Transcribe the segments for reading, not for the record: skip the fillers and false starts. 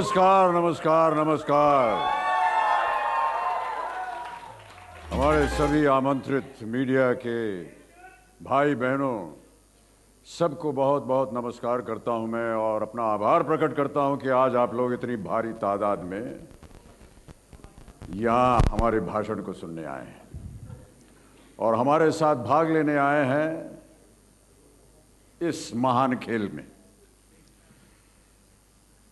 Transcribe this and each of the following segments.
नमस्कार नमस्कार नमस्कार। हमारे सभी आमंत्रित मीडिया के भाई बहनों सबको बहुत बहुत नमस्कार करता हूं मैं और अपना आभार प्रकट करता हूं कि आज आप लोग इतनी भारी तादाद में यहां हमारे भाषण को सुनने आए हैं और हमारे साथ भाग लेने आए हैं इस महान खेल में।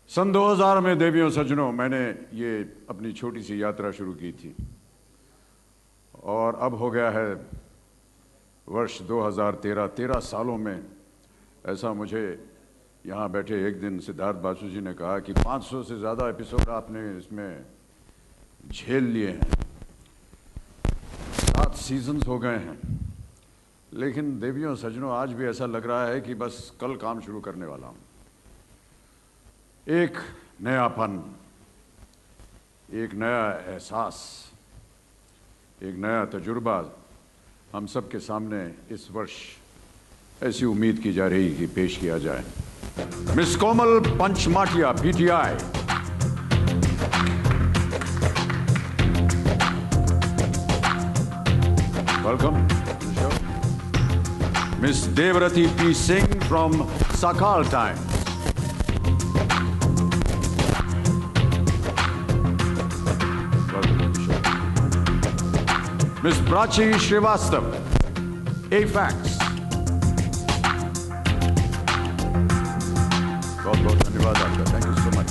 सन 2000 में देवियों सज्जनों मैंने ये अपनी छोटी सी यात्रा शुरू की थी और अब हो गया है वर्ष 2013। 13 सालों में ऐसा मुझे यहाँ बैठे एक दिन सिद्धार्थ बासु जी ने कहा कि 500 से ज़्यादा एपिसोड आपने इसमें झेल लिए हैं, 7 सीजन्स हो गए हैं, लेकिन देवियों सज्जनों आज भी ऐसा लग रहा है कि बस कल काम शुरू करने वाला हूँ। एक नयापन, एक नया एहसास, एक नया तजुर्बा हम सब के सामने इस वर्ष ऐसी उम्मीद की जा रही कि पेश किया जाए। Miss Komal Panchmatia PTI, welcome. Miss Devrati P. Singh from Sakal Times, Miss Prachi Srivastav, AFAX, बहुत बहुत धन्यवाद आपका, thank you so much.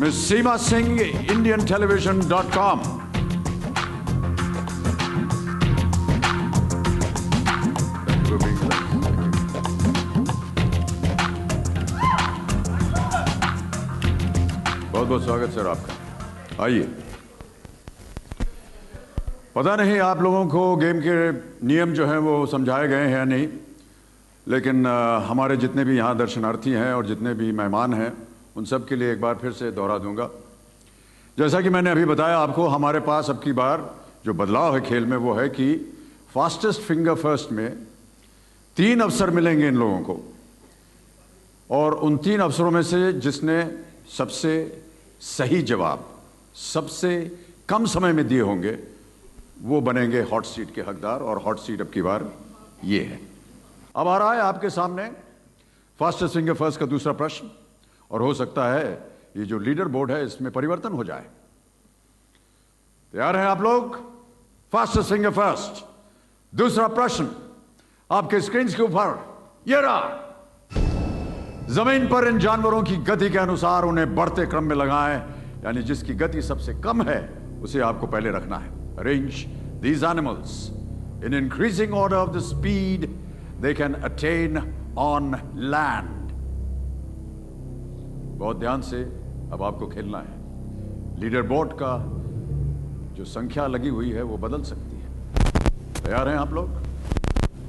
Miss Seema Singh, IndianTelevision.com, thank you for being with us. बहुत बहुत स्वागत सर आपका। आइए। पता नहीं आप लोगों को गेम के नियम जो हैं वो समझाए गए हैं या नहीं, लेकिन हमारे जितने भी यहाँ दर्शनार्थी हैं और जितने भी मेहमान हैं उन सब के लिए एक बार फिर से दोहरा दूंगा। जैसा कि मैंने अभी बताया आपको, हमारे पास अब की बार जो बदलाव है खेल में वो है कि फास्टेस्ट फिंगर फर्स्ट में 3 अवसर मिलेंगे इन लोगों को और उन 3 अवसरों में से जिसने सबसे सही जवाब सबसे कम समय में दिए होंगे वो बनेंगे हॉट सीट के हकदार और हॉट सीट अब की बार ये है। अब आ रहा है आपके सामने फास्टेस्ट फिंगर फर्स्ट का दूसरा प्रश्न और हो सकता है ये जो लीडर बोर्ड है इसमें परिवर्तन हो जाए। तैयार हैं आप लोग? फास्टेस्ट फिंगर फर्स्ट दूसरा प्रश्न आपके स्क्रीन के ऊपर ये रहा। जमीन पर इन जानवरों की गति के अनुसार उन्हें बढ़ते क्रम में लगाएं, यानी जिसकी गति सबसे कम है उसे आपको पहले रखना है। Arrange these animals in increasing order of the speed they can attain on land. बहुत ध्यान से अब आपको खेलना है। लीडर बोर्ड का जो संख्या लगी हुई है वो बदल सकती है। तैयार हैं आप लोग?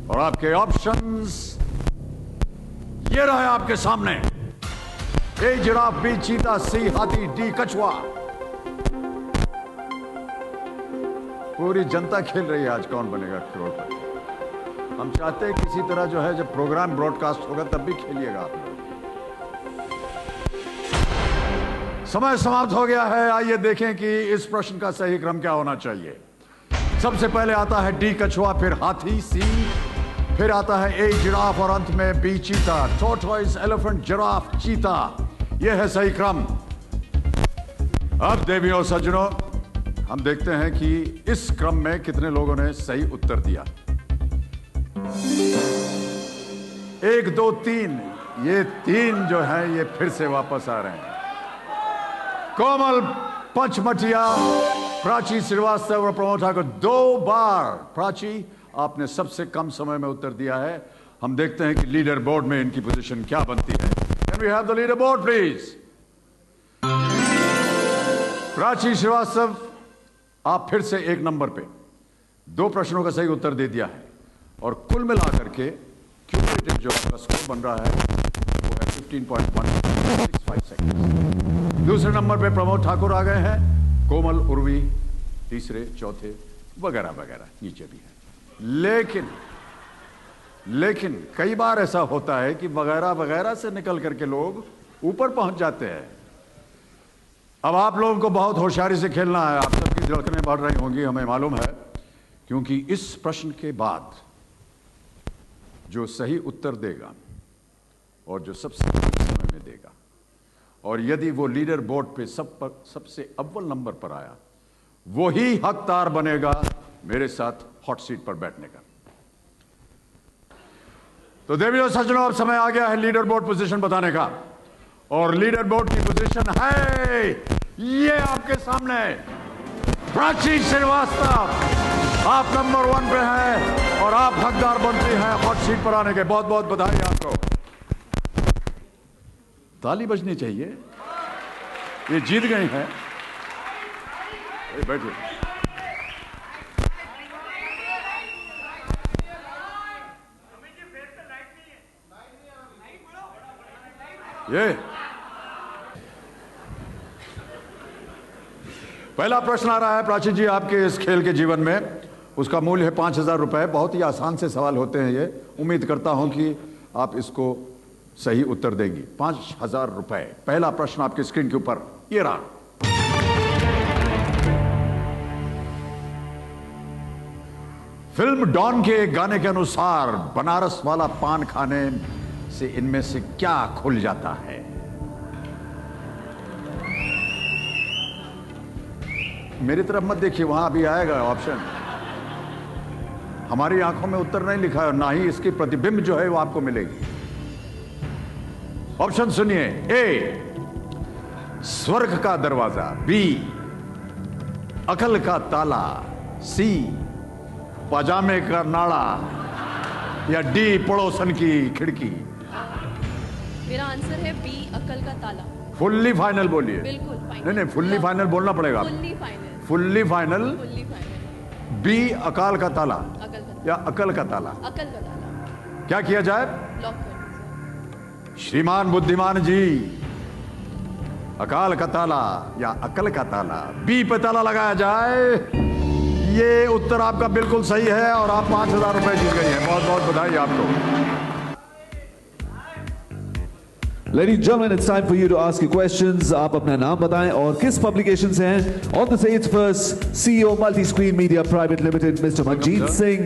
और आपके ऑप्शंस ये रहे आपके सामने। A जिराफ, B चीता, C हाथी, D कछुआ। पूरी जनता खेल रही है आज कौन बनेगा करोड़पति। हम चाहते हैं किसी तरह जो है जब प्रोग्राम ब्रॉडकास्ट होगा तब भी खेलिएगा आप लोग। समय समाप्त हो गया है। आइए देखें कि इस प्रश्न का सही क्रम क्या होना चाहिए। सबसे पहले आता है D कछुआ, फिर हाथी C, फिर आता है A जिराफ और अंत में B चीता। टॉर्टॉइस, एलिफेंट, जिराफ, चीता, यह है सही क्रम। अब देवियों सज्जनों हम देखते हैं कि इस क्रम में कितने लोगों ने सही उत्तर दिया। 1 2 3, ये 3 जो है ये फिर से वापस आ रहे हैं। कोमल पंचमटिया, प्राची श्रीवास्तव और प्रमोद ठाकुर 2 बार। प्राची आपने सबसे कम समय में उत्तर दिया है। हम देखते हैं कि लीडर बोर्ड में इनकी पोजीशन क्या बनती है। Can we have the leader board please? Prachi Srivastava आप फिर से 1 नंबर पे 2 प्रश्नों का सही उत्तर दे दिया है और कुल मिलाकर के क्यूमुलेटिव जो आपका स्कोर बन रहा है वो है 15.165 सेकंड। दूसरे नंबर पे प्रमोद ठाकुर आ गए हैं, कोमल, उर्वी तीसरे, चौथे वगैरह वगैरह नीचे भी है। लेकिन कई बार ऐसा होता है कि वगैरह वगैरह से निकल करके लोग ऊपर पहुंच जाते हैं। अब आप लोगों को बहुत होशियारी से खेलना है। आप सबकी धड़कनें बढ़ रही होंगी, हमें मालूम है, क्योंकि इस प्रश्न के बाद जो सही उत्तर देगा और जो सबसे कम समय में देगा, और यदि वो लीडर बोर्ड पे सबसे अव्वल नंबर पर आया, वो ही हकदार बनेगा मेरे साथ हॉट सीट पर बैठने का। तो देवियों सज्जनों, अब समय आ गया है लीडर बोर्ड पोजीशन बताने का, और लीडर बोर्ड की पोजीशन है ये आपके सामने। प्राची श्रीवास्तव, आप नंबर 1 पे हैं और आप हकदार बनते हैं हॉट सीट पर आने के। बहुत बहुत बधाई आपको। ताली बजनी चाहिए, ये जीत गई हैं। बैठिए। ये पहला प्रश्न आ रहा है प्राची जी आपके इस खेल के जीवन में। उसका मूल्य है 5,000 रुपए। बहुत ही आसान से सवाल होते हैं ये। उम्मीद करता हूं कि आप इसको सही उत्तर देंगी। 5,000 रुपए। पहला प्रश्न आपकी स्क्रीन के ऊपर ये रहा। फिल्म डॉन के एक गाने के अनुसार बनारस वाला पान खाने से इनमें से क्या खुल जाता है? मेरी तरफ मत देखिए, वहां अभी आएगा ऑप्शन। हमारी आंखों में उत्तर नहीं लिखा है और ना ही इसकी प्रतिबिंब जो है वो आपको मिलेगी। ऑप्शन सुनिए। ए, स्वर्ग का दरवाजा। बी, अकल का ताला। सी, पजामे का नाड़ा। या डी, पड़ोसन की खिड़की। मेरा आंसर है बी, अकल का ताला। फुल्ली फाइनल बोलिए। बिल्कुल फाइनल। नहीं, फुल्ली फाइनल बोलना पड़ेगा। Fully final. Fully final. Fully final. B, अकाल का ताला। अकल का या अकल का ताला। अकल का ताला। क्या किया जाए? लॉक कर दीजिए। श्रीमान बुद्धिमान जी, अकाल का ताला या अकल का ताला? बी पे ताला लगाया जाए। ये उत्तर आपका बिल्कुल सही है और आप 5,000 रुपए जीत गई हैं। बहुत बहुत बधाई आपको। Ladies and gentlemen, it's time for you to ask your questions. आप अपना नाम बताएं और किस publication से हैं? On the stage first, CEO Multi-Screen Media Private Limited, Mr. Manjeet Singh.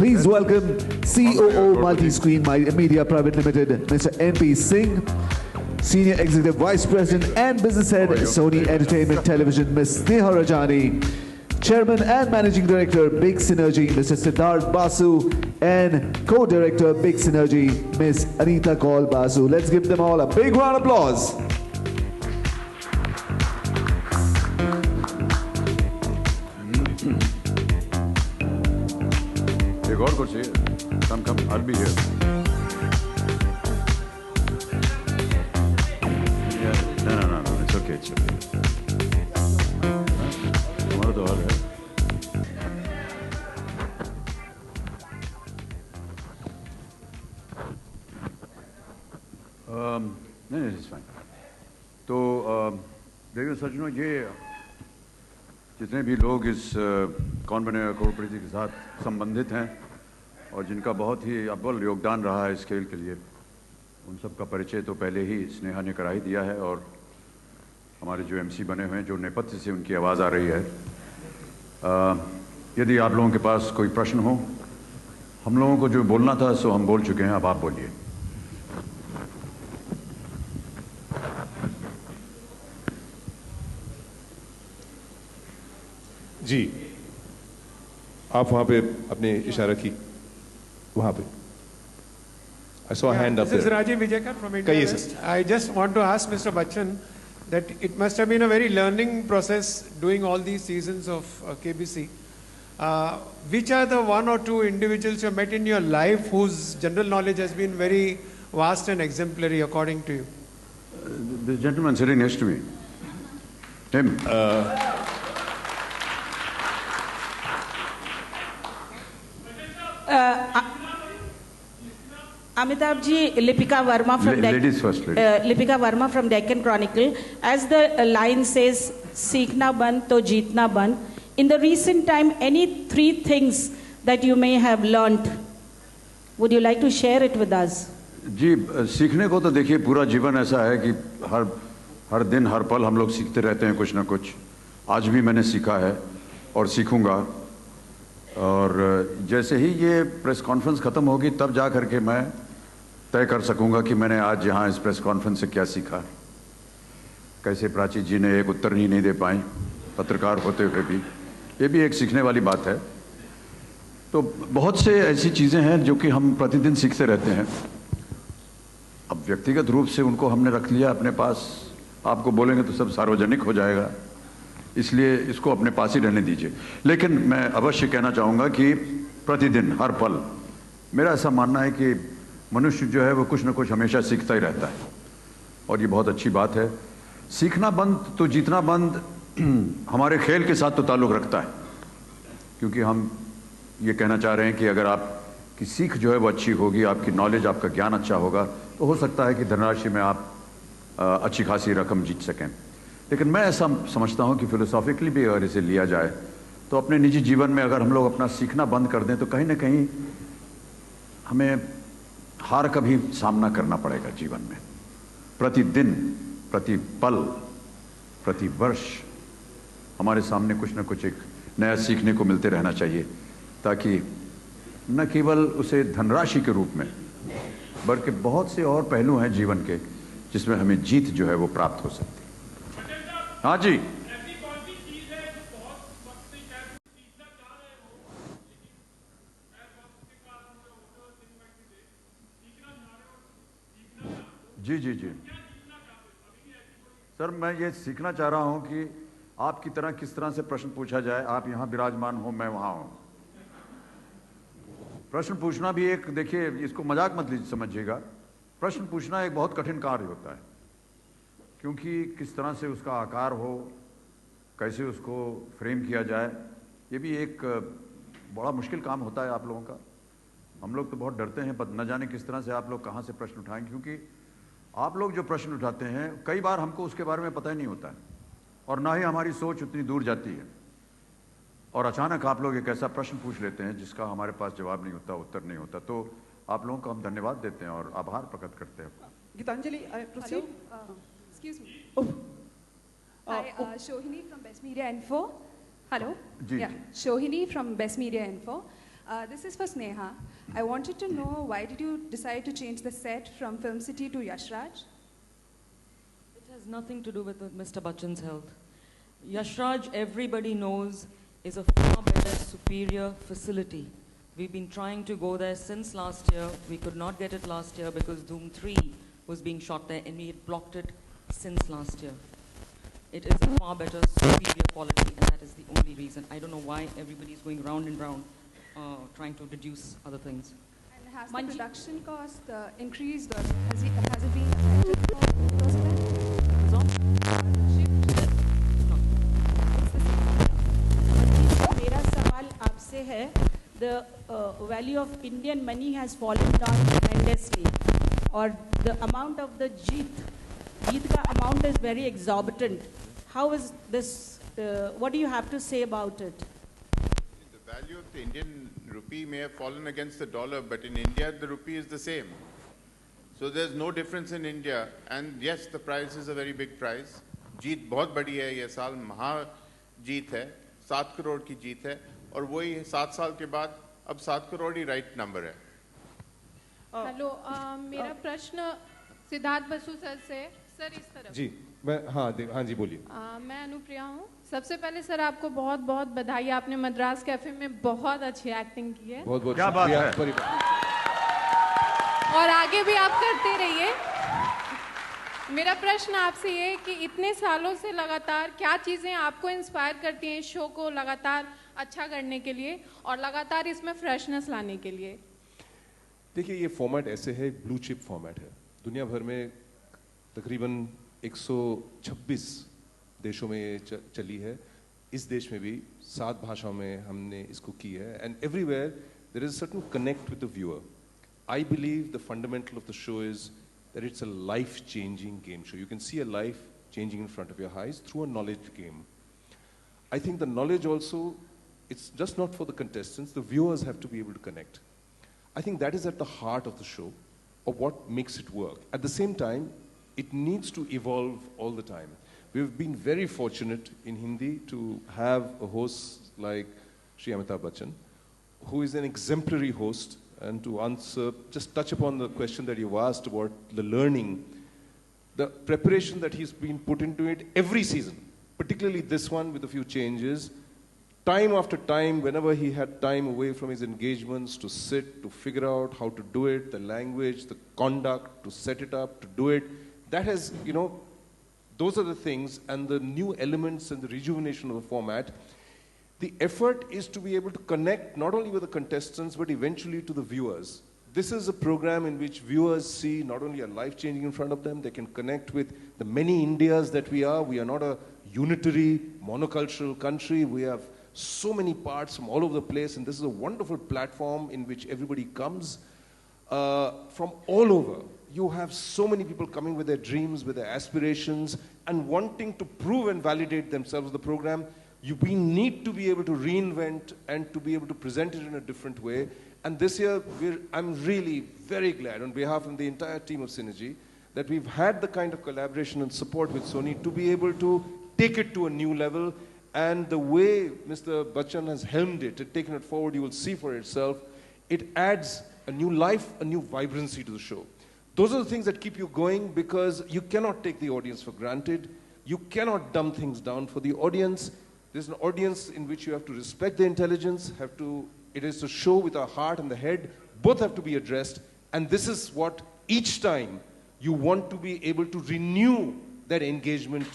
Please welcome COO Multi-Screen Media Private Limited, Mr. NP Singh. Senior Executive Vice President and Business Head, Sony Entertainment Television, Ms. Sneha Rajani. Chairman and Managing Director, Big Synergy, Mr. Siddharth Basu, and Co-Director, Big Synergy, Ms. Anita Kaul Basu. Let's give them all a big round of applause. एक और कुछ come, I'll be here. No, it's okay, it's okay. हमारा तो हाल है। नहीं, it's fine. तो देखिए सज्जनों, ये जितने भी लोग इस कौन बनेगा करोड़पति के साथ संबंधित हैं और जिनका बहुत ही अव्वल योगदान रहा है इस खेल के लिए, उन सब का परिचय तो पहले ही स्नेहा ने करा ही दिया है। और हमारे जो एमसी बने हुए हैं, जो नेपथ्य से उनकी आवाज़ आ रही है, यदि आप लोगों के पास कोई प्रश्न हो, हम लोगों को जो बोलना था सो हम बोल चुके हैं। अब आप बोलिए। जी, आप वहां पे अपने इशारा की, वहां पे I saw a hand up there. This is Rajiv Vijayakar from India. कहिए West. Sir. I just want to ask Mr. Bachchan that it must have been a very learning process doing all these seasons of KBC. Which are the one or two individuals you met in your life whose general knowledge has been very vast and exemplary according to you? The gentleman sitting next to me. Him. Amitabh ji, Lipika Verma from Ladies first, ladies. Lipika Verma from Deccan Chronicle. As the line says, "Seekhna ban to jeetna ban." In the recent time, any 3 things that you may have learnt, would you like to share it with us? जी, सीखने को तो देखिए पूरा जीवन ऐसा है कि हर हर दिन हर पल हम लोग सीखते रहते हैं कुछ ना कुछ। आज भी मैंने सीखा है और सीखूंगा। और जैसे ही ये प्रेस कॉन्फ्रेंस ख़त्म होगी तब जा करके मैं तय कर सकूंगा कि मैंने आज यहाँ इस प्रेस कॉन्फ्रेंस से क्या सीखा। कैसे प्राची जी ने एक उत्तर ही नहीं दे पाई पत्रकार होते हुए भी, ये भी एक सीखने वाली बात है। तो बहुत से ऐसी चीज़ें हैं जो कि हम प्रतिदिन सीखते रहते हैं। अब व्यक्तिगत रूप से उनको हमने रख लिया अपने पास, आपको बोलेंगे तो सब सार्वजनिक हो जाएगा, इसलिए इसको अपने पास ही रहने दीजिए। लेकिन मैं अवश्य कहना चाहूँगा कि प्रतिदिन हर पल मेरा ऐसा मानना है कि मनुष्य जो है वो कुछ ना कुछ हमेशा सीखता ही रहता है, और ये बहुत अच्छी बात है। सीखना बंद तो जीतना बंद हमारे खेल के साथ तो ताल्लुक़ रखता है, क्योंकि हम ये कहना चाह रहे हैं कि अगर आपकी सीख जो है वो अच्छी होगी, आपकी नॉलेज, आपका ज्ञान अच्छा होगा, तो हो सकता है कि धनराशि में आप अच्छी खासी रकम जीत सकें। लेकिन मैं ऐसा समझता हूँ कि फिलोसॉफिकली भी अगर इसे लिया जाए तो अपने निजी जीवन में अगर हम लोग अपना सीखना बंद कर दें तो कहीं ना कहीं हमें हार का भी सामना करना पड़ेगा जीवन में। प्रतिदिन, प्रति पल, प्रति वर्ष हमारे सामने कुछ ना कुछ एक नया सीखने को मिलते रहना चाहिए, ताकि न केवल उसे धनराशि के रूप में बल्कि बहुत से और पहलू हैं जीवन के जिसमें हमें जीत जो है वो प्राप्त हो सकती है। हाँ जी, जी जी जी सर, मैं ये सीखना चाह रहा हूं कि आपकी तरह किस तरह से प्रश्न पूछा जाए। आप यहां विराजमान हो, मैं वहां हूं। प्रश्न पूछना भी एक, देखिए इसको मजाक मत लीजिए, समझिएगा, प्रश्न पूछना एक बहुत कठिन कार्य होता है, क्योंकि किस तरह से उसका आकार हो, कैसे उसको फ्रेम किया जाए, ये भी एक बड़ा मुश्किल काम होता है आप लोगों का। हम लोग तो बहुत डरते हैं, न जाने किस तरह से आप लोग कहाँ से प्रश्न उठाएंगे, क्योंकि आप लोग जो प्रश्न उठाते हैं कई बार हमको उसके बारे में पता ही नहीं होता है, और ना ही हमारी सोच उतनी दूर जाती है, और अचानक आप लोग एक ऐसा प्रश्न पूछ लेते हैं जिसका हमारे पास जवाब नहीं होता, उत्तर नहीं होता। तो आप लोगों को हम धन्यवाद देते हैं और आभार प्रकट करते हैं। Gitanjali, proceed. Excuse me. Oh. Hi, Shohini from Best Media Info. Hello. Ji, Yeah, Shohini from Best Media Info. This is for Sneha. I wanted to know, why did you decide to change the set from Film City to Yash Raj? It has nothing to do with Mr. Bachchan's health. Yash Raj, everybody knows, is a far better, superior facility. We've been trying to go there since last year. We could not get it last year because Dhoom 3 was being shot there, and we had blocked it since last year. It is a far better, superior quality, and that is the only reason. I don't know why everybody is going round and round trying to deduce other things. And has Manji- the production cost increased, or has it been affected for those events? So, मेरा सवाल आपसे है, the value of Indian money has fallen down tremendously, or the amount of the jeet का amount is very exorbitant. How is this? What do you have to say about it? The value of the Indian rupee may have fallen against the dollar, but in India the rupee is the same. So there's no difference in India. And yes, the prize is a very big prize. जीत बहुत बड़ी है, ये साल महा जीत है, 7 करोड़ की जीत है, और वही 7 साल के बाद अब 7 करोड़ ही राइट नंबर है। हेलो, मेरा प्रश्न सिद्धार्थ बसु सर से। सर इस तरफ जी, मैं हाँ जी बोलिए। मैं अनुप्रिया हूँ। सबसे पहले सर आपको बहुत बहुत बधाई, आपने मद्रास कैफे में बहुत अच्छी एक्टिंग की है, बहुत बहुत क्या बात है। और आगे भी आप करते रहिए। मेरा प्रश्न आपसे ये है कि इतने सालों से लगातार क्या चीज़ें आपको इंस्पायर करती हैं इस शो को लगातार अच्छा करने के लिए और लगातार इसमें फ्रेशनेस लाने के लिए? देखिए, ये फॉर्मेट ऐसे है, ब्लू चिप फॉर्मेट है। दुनिया भर में तकरीबन 126 देशों में ये चली है। इस देश में भी 7 भाषाओं में हमने इसको की है, and everywhere there is a certain connect with the viewer. I believe the fundamental of the show is that it's a life-changing game show. You can see a life changing in front of your eyes through a knowledge game. I think the knowledge also, it's just not for the contestants, the viewers have to be able to connect. I think that is at the heart of the show. of what makes it work. At the same time, it needs to evolve all the time. We've been very fortunate in Hindi to have a host like Shri Amitabh Bachchan, who is an exemplary host, and to answer, just touch upon the question that you asked about the learning, the preparation that he's been put into it every season, particularly this one with a few changes, time after time, whenever he had time away from his engagements to sit, to figure out how to do it, the language, the conduct, to set it up, to do it, that has, you know, those are the things, and the new elements and the rejuvenation of the format. The effort is to be able to connect not only with the contestants, but eventually to the viewers. This is a program in which viewers see not only a life changing in front of them, they can connect with the many Indias that we are. We are not a unitary, monocultural country. We have so many parts from all over the place, and this is a wonderful platform in which everybody comes from all over. You have so many people coming with their dreams, with their aspirations, and wanting to prove and validate themselves with the program. We need to be able to reinvent and to be able to present it in a different way. And this year, I'm really very glad on behalf of the entire team of Synergy that we've had the kind of collaboration and support with Sony to be able to take it to a new level. And the way Mr. Bachchan has helmed it and taken it forward, you will see for itself, it adds a new life, a new vibrancy to the show. Those are the things that keep you going, because you cannot take the audience for granted. You cannot dumb things down for the audience. There's an audience in which you have to respect the intelligence, it is a show with our heart and the head, both have to be addressed, and this is what each time you want to be able to renew that engagement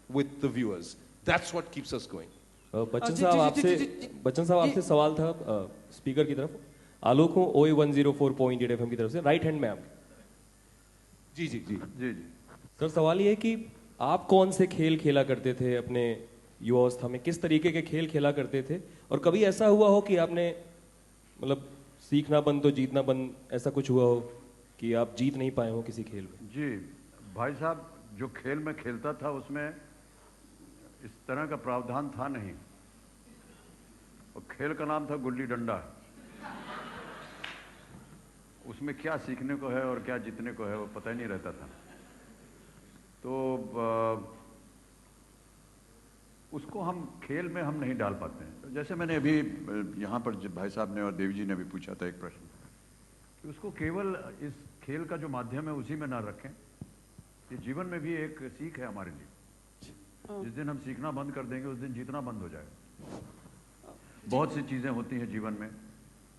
with the viewers. That's what keeps us going. Bachchan साहब आपसे सवाल था speaker की तरफ, आलोक हूँ OA 104.8 FM की तरफ से, राइट हैंड में आप। जी जी जी जी जी सर, सवाल ये है कि आप कौन से खेल खेला करते थे अपने युवावस्था में, किस तरीके के खेल खेला करते थे, और कभी ऐसा हुआ हो कि आपने मतलब सीखना बंद तो जीतना बंद, ऐसा कुछ हुआ हो कि आप जीत नहीं पाए हो किसी खेल में? जी भाई साहब, जो खेल में खेलता था उसमें इस तरह का प्रावधान था नहीं, और खेल का नाम था गुल्ली डंडा। उसमें क्या सीखने को है और क्या जीतने को है वो पता ही नहीं रहता था। तो उसको हम खेल में हम नहीं डाल पाते हैं। तो जैसे मैंने अभी यहाँ पर भाई साहब ने और देवी जी ने भी पूछा था एक प्रश्न कि उसको केवल इस खेल का जो माध्यम है उसी में ना रखें, ये जीवन में भी एक सीख है हमारे लिए। जिस दिन हम सीखना बंद कर देंगे उस दिन जीतना बंद हो जाएगा। बहुत सी चीज़ें होती हैं जीवन में,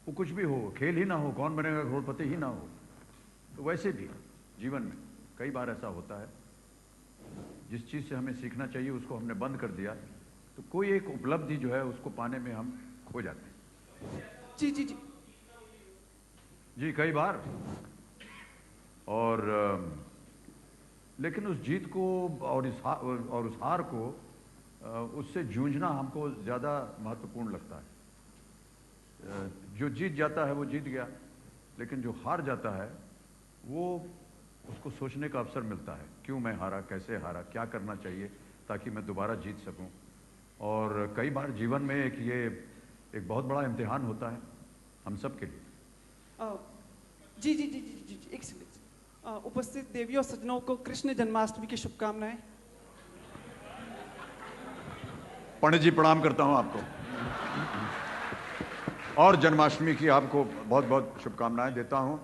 वो कुछ भी हो, खेल ही ना हो, कौन बनेगा करोड़पति ही ना हो, तो वैसे भी जीवन में कई बार ऐसा होता है जिस चीज़ से हमें सीखना चाहिए उसको हमने बंद कर दिया, तो कोई एक उपलब्धि जो है उसको पाने में हम खो जाते हैं। जी जी जी जी कई बार। और लेकिन उस जीत को और उस हार को उससे जूझना हमको ज़्यादा महत्वपूर्ण लगता है। जो जीत जाता है वो जीत गया, लेकिन जो हार जाता है वो उसको सोचने का अवसर मिलता है, क्यों मैं हारा, कैसे हारा, क्या करना चाहिए ताकि मैं दोबारा जीत सकूं। और कई बार जीवन में ये एक बहुत बड़ा इम्तिहान होता है हम सब के लिए। जी जी जी जी जी एक सेकंड। उपस्थित देवी और सज्जनों को कृष्ण जन्माष्टमी की शुभकामनाएं। पंडित जी प्रणाम करता हूं आपको, और जन्माष्टमी की आपको बहुत बहुत शुभकामनाएं देता हूं।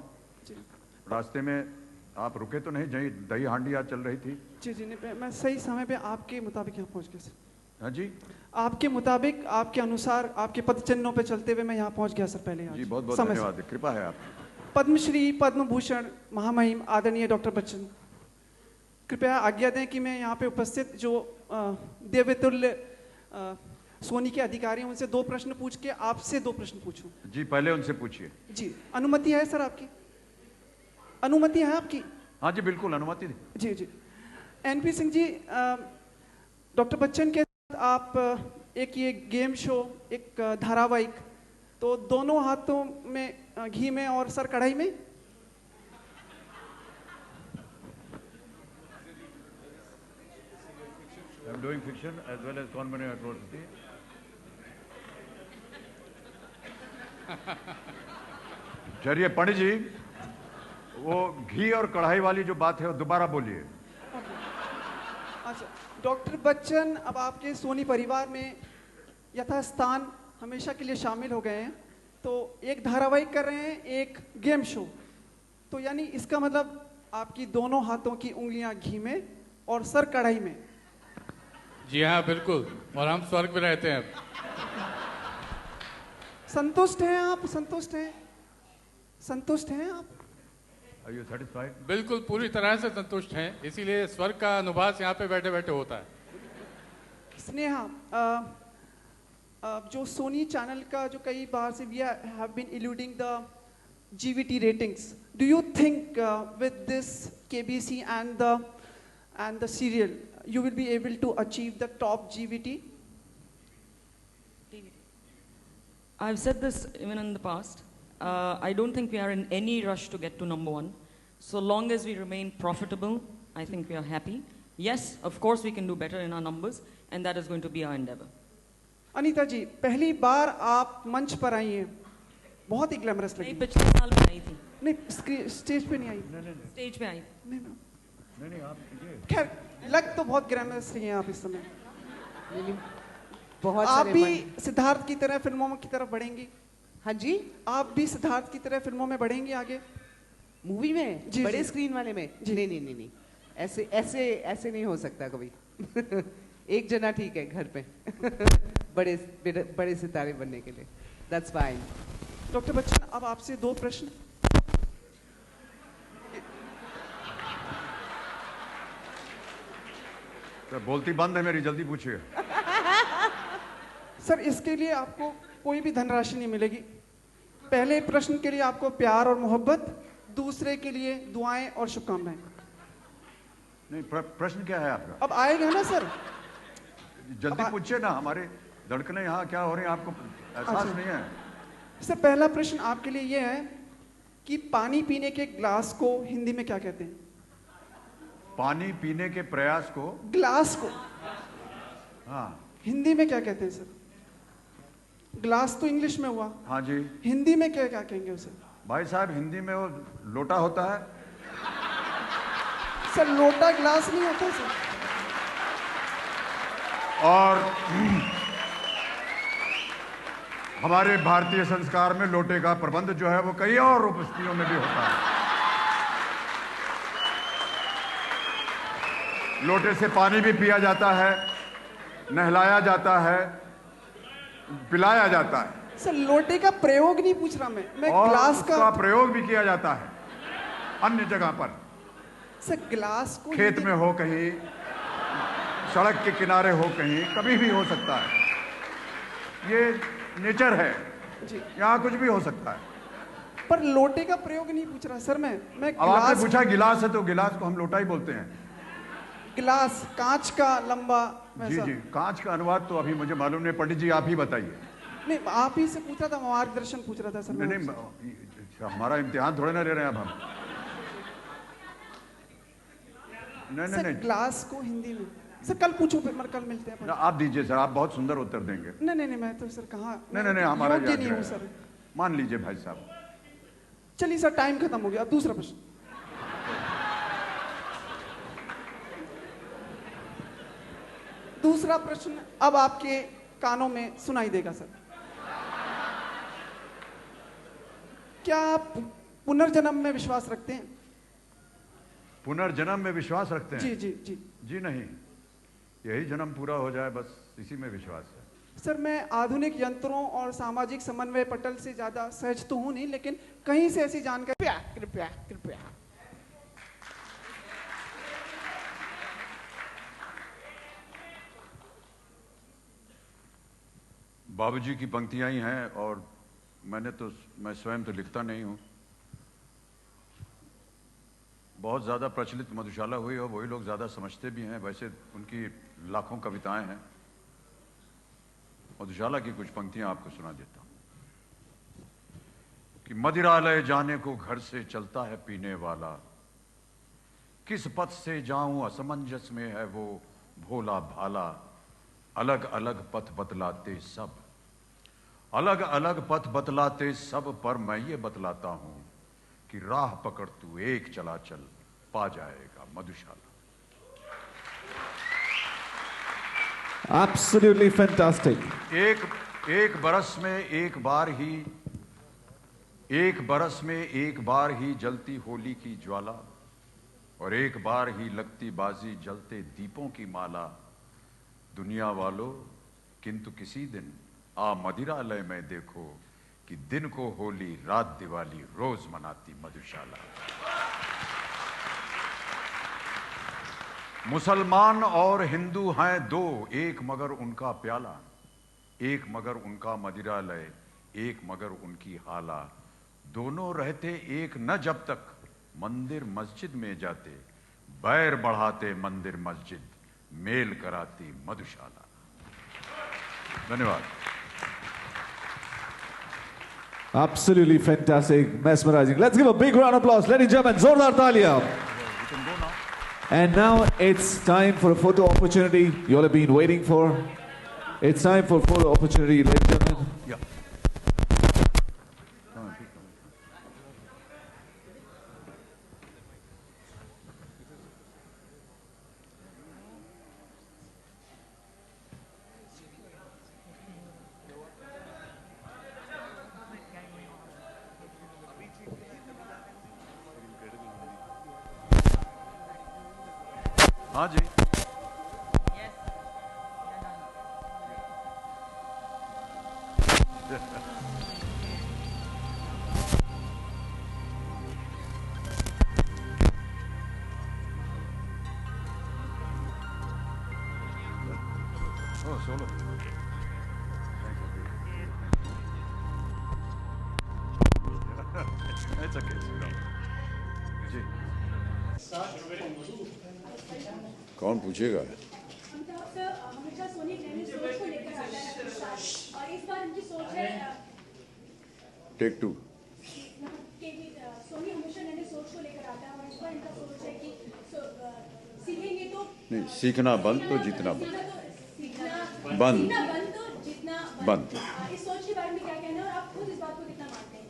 रास्ते में आप रुके तो नहीं, जहीं दही हांडी आज चल रही थी? जी जी नहीं, मैं सही समय पे आपके मुताबिक यहाँ पहुँच गया सर। हाँ जी, आपके मुताबिक, आपके अनुसार, आपके पद चिन्हों पे चलते हुए मैं यहाँ पहुँच गया सर पहले। जी बहुत बहुत धन्यवाद, कृपा है आप। पद्मश्री, पद्म भूषण, महामहिम आदरणीय डॉक्टर बच्चन, कृपया आज्ञा दें कि मैं यहाँ पे उपस्थित जो देवतुल्य सोनी के अधिकारी हैं उनसे 2 प्रश्न पूछ के आपसे 2 प्रश्न पूछूं। जी पहले उनसे पूछिए। जी अनुमति है सर आपकी? अनुमति है आपकी? हाँ जी बिल्कुल अनुमति। जी जी। एनपी सिंह जी, डॉक्टर बच्चन के साथ आप एक ये गेम शो, एक धारावाहिक, तो दोनों हाथों में घी में और सर कढ़ाई में? I'm doing fiction as well as कौन बनेगा करोड़पति। चलिए पंडित जी, वो घी और कढ़ाई वाली जो बात है वो दोबारा बोलिए। अच्छा, डॉक्टर बच्चन अब आपके सोनी परिवार में यथास्थान हमेशा के लिए शामिल हो गए हैं। तो एक धारावाहिक कर रहे हैं, एक गेम शो, तो यानी इसका मतलब आपकी दोनों हाथों की उंगलियां घी में और सर कढ़ाई में। जी हाँ बिल्कुल, और हम स्वर्ग में रहते हैं। संतुष्ट हैं आप? संतुष्ट हैं? संतुष्ट हैं आप? Are you satisfied? बिल्कुल पूरी तरह से संतुष्ट हैं, इसीलिए स्वर्ग का अनुभव यहाँ पे बैठे बैठे होता है। स्नेहा, जो सोनी चैनल का जो कई बार से we have been alluding the GVT ratings. Do you think with this KBC and the serial you will be able to achieve the top GVT? I've said this even in the past. I don't think we are in any rush to get to #1. So long as we remain profitable, I think we are happy. Yes, of course we can do better in our numbers, and that is going to be our endeavor. Anita ji, पहली बार आप मंच पर आई हैं, बहुत ही glamorous लगी। नहीं, पिछले साल में आई थी। नहीं, स्टेज पे नहीं आई। स्टेज पे आई। नहीं आप खैर लग तो बहुत ग्लैमरस रही हैं आप इस समय। बहुत आप सारे भी सिद्धार्थ की तरह फिल्मों की तरफ बढ़ेंगी? हाँ जी, आप भी सिद्धार्थ की तरह फिल्मों में बढ़ेंगे आगे? मूवी में? जी, बड़े जी। स्क्रीन वाले में? नहीं नहीं नहीं नहीं, ऐसे ऐसे ऐसे नहीं हो सकता कभी। एक जना ठीक है घर पे। बड़े बड़े सितारे बनने के लिए। That's fine. डॉक्टर बच्चन, अब आपसे 2 प्रश्न। तो बोलती बंद है मेरी, जल्दी पूछिए। सर, इसके लिए आपको कोई भी धनराशि नहीं मिलेगी। पहले प्रश्न के लिए आपको प्यार और मोहब्बत, दूसरे के लिए दुआएं और शुभकामनाएं। नहीं, प्रश्न क्या है आपका? अब आएगा ना सर? जल्दी पूछिए ना, हमारे धड़कने यहाँ क्या हो रही है आपको एहसास नहीं है? सर, पहला प्रश्न आपके लिए ये है कि पानी पीने के ग्लास को हिंदी में क्या कहते हैं? पानी पीने के प्रयास को? ग्लास को हाँ, हिंदी में क्या कहते हैं सर? ग्लास तो इंग्लिश में हुआ। हाँ जी। हिंदी में क्या क्या कहेंगे उसे? भाई साहब, हिंदी में वो लोटा होता है। सर, लोटा ग्लास नहीं होता सर। और हमारे भारतीय संस्कार में लोटे का प्रबंध जो है वो कई और उपस्थितियों में भी होता है। लोटे से पानी भी पिया जाता है, नहलाया जाता है, पिलाया जाता है। सर, लोटे का प्रयोग नहीं पूछ रहा मैं और ग्लास का प्रयोग भी किया जाता है अन्य जगह पर। सर, ग्लास को खेत में हो, कहीं सड़क के किनारे हो, कहीं कभी भी हो सकता है। ये नेचर है जी, यहाँ कुछ भी हो सकता है। पर लोटे का प्रयोग नहीं पूछ रहा सर मैं अब आपने पूछा गिलास है तो गिलास को हम लोटा ही बोलते हैं। गिलास कांच का लंबा जी वैसा। जी, कांच का अनुवाद तो अभी मुझे मालूम नहीं, पंडित जी आप ही बताइए। नहीं, आप ही से पूछ रहा था, मार्गदर्शन पूछ रहा था सर। नहीं नहीं, हमारा इम्तिहान थोड़े ना ले रहे हैं अब हम। नहीं नहीं नहीं, ग्लास को हिंदी में सर कल पूछो, फिर कल मिलते हैं। आप दीजिए सर, आप बहुत सुंदर उत्तर देंगे। नहीं नहीं नहीं, मैं तो सर कहाँ, नहीं नहीं, हमारा योग्य नहीं हूँ सर। मान लीजिए भाई साहब। चलिए सर, टाइम खत्म हो गया। अब दूसरा प्रश्न। दूसरा प्रश्न अब आपके कानों में सुनाई देगा सर। क्या आप पुनर्जन्म में विश्वास रखते हैं? पुनर्जन्म में विश्वास रखते हैं? जी जी जी। जी नहीं, यही जन्म पूरा हो जाए बस, इसी में विश्वास है। सर, मैं आधुनिक यंत्रों और सामाजिक समन्वय पटल से ज्यादा सहज तो हूं नहीं, लेकिन कहीं से ऐसी जानकारी। कृपया कृपया। बाबूजी की पंक्तियां ही हैं, और मैं स्वयं तो लिखता नहीं हूं। बहुत ज़्यादा प्रचलित मधुशाला हुई और वही लोग ज़्यादा समझते भी हैं। वैसे उनकी लाखों कविताएं हैं। मधुशाला की कुछ पंक्तियां आपको सुना देता हूं कि मदिरालय जाने को घर से चलता है पीने वाला, किस पथ से जाऊं असमंजस में है वो भोला भाला, अलग अलग पथ बतलाते सब, अलग अलग पथ बतलाते सब, पर मैं ये बतलाता हूं कि राह पकड़ तू एक चला चल, पा जाएगा मधुशाला। Absolutely fantastic. एक बरस में एक बार ही जलती होली की ज्वाला, और एक बार ही लगती बाजी जलते दीपों की माला। दुनिया वालों, किंतु किसी दिन आ मदिरालय में देखो कि दिन को होली रात दिवाली रोज मनाती मधुशाला। मुसलमान और हिंदू हैं दो, एक मगर उनका प्याला, एक मगर उनका मदिरालय, एक मगर उनकी हाला। दोनों रहते एक न जब तक मंदिर मस्जिद में जाते, बैर बढ़ाते मंदिर मस्जिद, मेल कराती मधुशाला। धन्यवाद। Absolutely fantastic, mesmerizing. Let's give a big round of applause, ladies and gentlemen. Zordar talia. And now it's time for a photo opportunity you all have been waiting for. It's time for photo opportunity, ladies and gentlemen. Yeah. हाँ जी। Oh, solo. It's okay. जी। कौन पूछेगा? हमेशा सोनी नई सोच को लेकर आता है और इस बार उनकी सोच है टेक टू। सोनी हमेशा नई सोच को लेकर आता है और इस बार इनका सोच है कि सीखेंगे तो नहीं, सीखना बंद तो जीतना बंद। बंद तो जीतना बंद। इस सोच के बारे में क्या कहना है और आप खुद इस बात को कितना मानते हैं?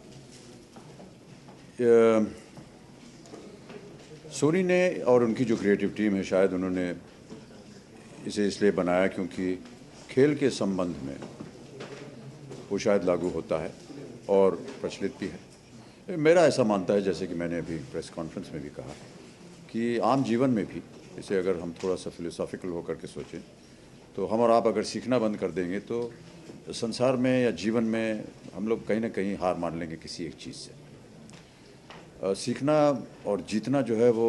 सोनी ने और उनकी जो क्रिएटिव टीम है, शायद उन्होंने इसे इसलिए बनाया क्योंकि खेल के संबंध में वो शायद लागू होता है और प्रचलित भी है। मेरा ऐसा मानता है, जैसे कि मैंने अभी प्रेस कॉन्फ्रेंस में भी कहा, कि आम जीवन में भी इसे अगर हम थोड़ा सा फिलोसॉफिकल होकर के सोचें तो हम और आप अगर सीखना बंद कर देंगे तो संसार में या जीवन में हम लोग कहीं ना कहीं हार मान लेंगे किसी एक चीज़ से। सीखना और जीतना जो है वो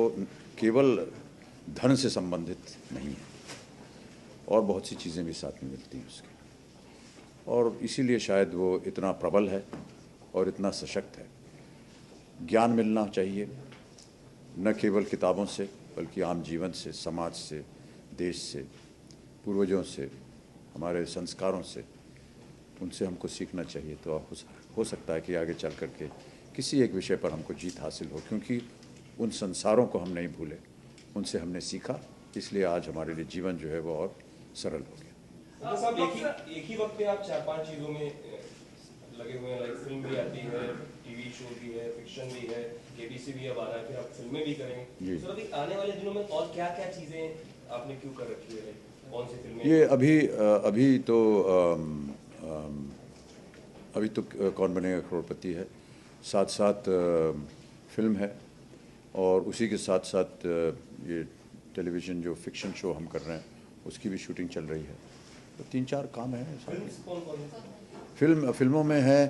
केवल धन से संबंधित नहीं है, और बहुत सी चीज़ें भी साथ में मिलती हैं उसके, और इसीलिए शायद वो इतना प्रबल है और इतना सशक्त है। ज्ञान मिलना चाहिए, न केवल किताबों से बल्कि आम जीवन से, समाज से, देश से, पूर्वजों से, हमारे संस्कारों से, उनसे हमको सीखना चाहिए। तो हो सकता है कि आगे चल कर के किसी एक विषय पर हमको जीत हासिल हो, क्योंकि उन संसारों को हम नहीं भूले, उनसे हमने सीखा, इसलिए आज हमारे लिए जीवन जो है वो और सरल हो गया। साहब, एक ही वक्त में आप 4-5 चीज़ों में लगे हुए हैं, लाइक फिल्म भी आती है, टीवी शो भी है, फिक्शन भी है, केबीसी भी अब आ रहा है, फिर आप फिल्में भी करेंगे। सर, अभी आने वाले दिनों में और क्या-क्या चीज़ें आपने क्यों कर रखी है, कौन सी फिल्में? ये अभी तो कौन बनेगा करोड़पति है, साथ साथ फिल्म है, और उसी के साथ साथ ये टेलीविज़न जो फिक्शन शो हम कर रहे हैं उसकी भी शूटिंग चल रही है। तो 3-4 काम है। फिल्मों में है,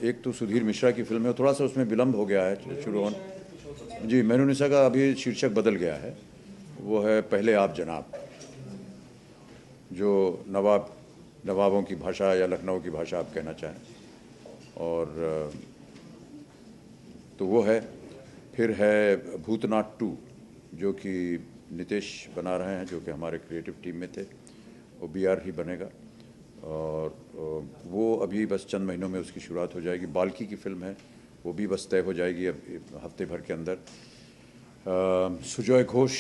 एक तो सुधीर मिश्रा की फिल्म है, थोड़ा सा उसमें विलम्ब हो गया है शुरू होने। जी, मेनूनिसा का अभी शीर्षक बदल गया है, वो है पहले आप जनाब, जो नवाबों की भाषा या लखनऊ की भाषा आप कहना चाहें, और तो वो है। फिर है भूतनाथ 2 जो कि नितेश बना रहे हैं, जो कि हमारे क्रिएटिव टीम में थे, वो BR ही बनेगा, और वो अभी बस चंद महीनों में उसकी शुरुआत हो जाएगी। बाल्की की फिल्म है, वो भी बस तय हो जाएगी अब हफ्ते भर के अंदर। सुजॉय घोष